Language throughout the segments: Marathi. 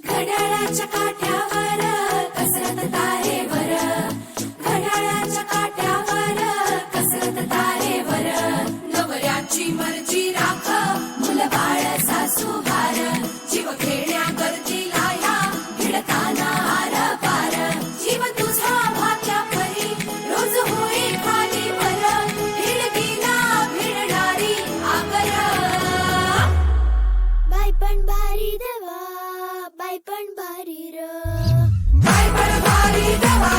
घड्याळाच्या काठ्यावर कसरत तारेवर, घड्याळाच्या काठ्यावर कसरत तारेवर, नवऱ्याची मर्जी राख मुलं बाळ सासू हार, जीव खेळण्या गरजीला या भिडताना आर पार, जीव तुझा भात्या परी रोज होई खाली वर, भिडकीला भिडणारी आगर. बाई पण भारी देवा, बाई पण भारी र, बाई पण भारी देवा,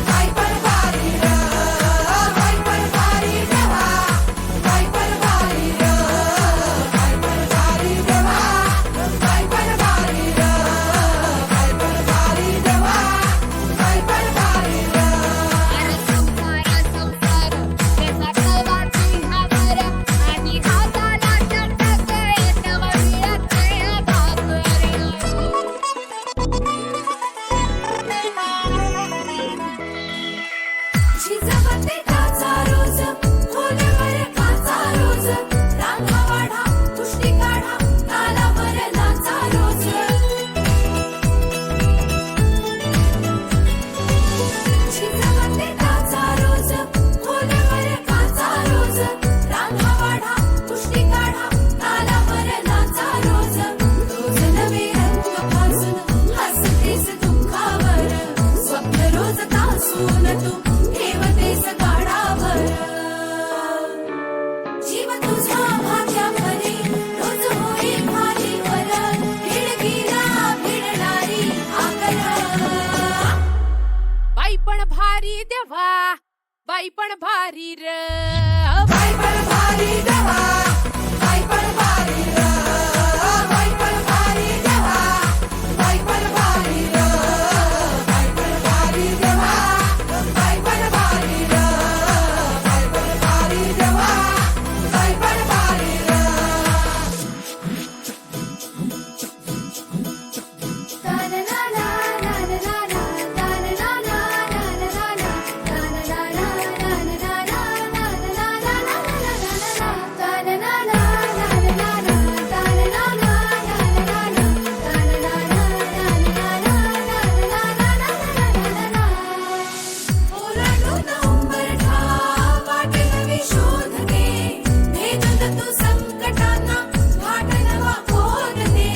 बाई पण भारी र, बाई पण भारी देवा, बाई पण भारी र, बाई पण भारी देवा, बाई पण भारी र, बाई पण भारी देवा, बाई पण भारी र. आणि हाताला चटक येतं वळीत झिजवते काचा रोज, खोलवर काचा रोज, रांगा वाढा, तुष्टी काढा, तालावर नाचा रोज. झिजवते काचा रोज, खोलवर काचा रोज, रांगा वाढा, तुष्टी काढा, तालावर नाचा रोज. रोज नवे रंग फासून हसतेस दुःखावर, स्वप्न रोज तासून तू ठेवतेस गाडावर. जीव तुझा भाग्या परी रोज होई खालीवर, भिडकीला भिडणारी आगर. बाई पण भारी देवा, बाई पण भारी र, बाई पण भारी देवा, बाई पण भारी र, बाई पण भारी देवा, बाई पण भारी र, बाई पण भारी देवा, बाई पण भारी र, बाई पण भारी देवा, बाई पण भारी र. ओलांडून उंबरठा वाटे नवी शोध दे, भेदून तू संकटांना घाट नवा खोद दे.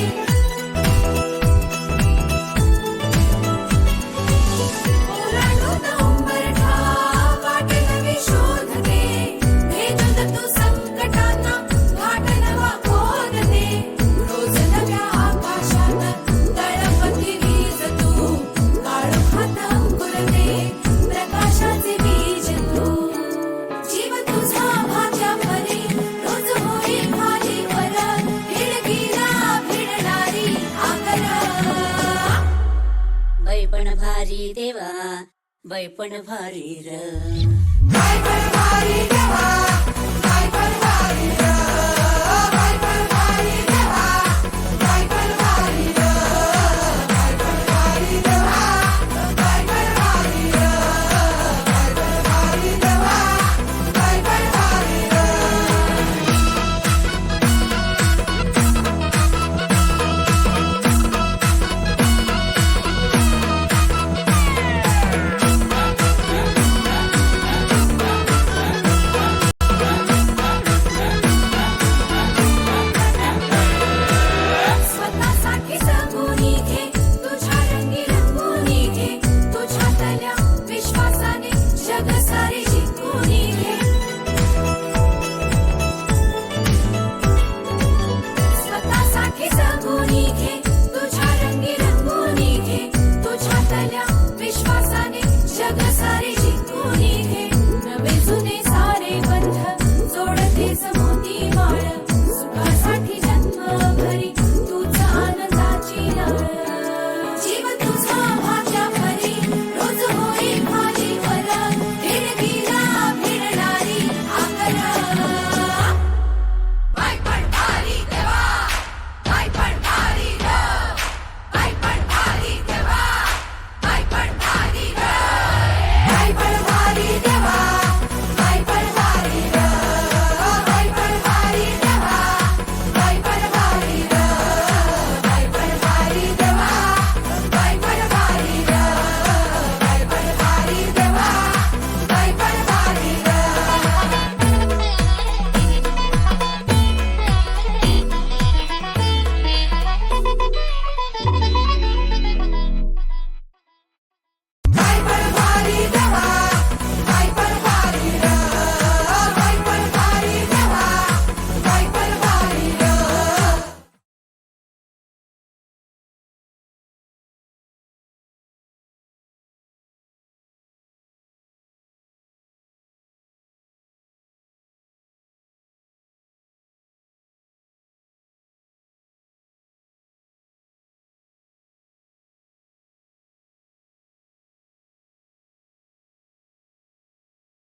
ओलांडून उंबरठा वाटे नवी शोध दे, भेदून तू संकटांना घाट नवा खोद दे. रोज नव्या आकाशात तळपती वीज तू, काळोखात अंकुर दे प्रकाशाचे बीज तू. जीव तुझा भाग्या परी रोज होई खालीवर, भिडकीला भिडणारी आगर. बाई पण भारी देवा, बाई पण भारी र, बाई पण भारी देवा, बाई पण भारी र,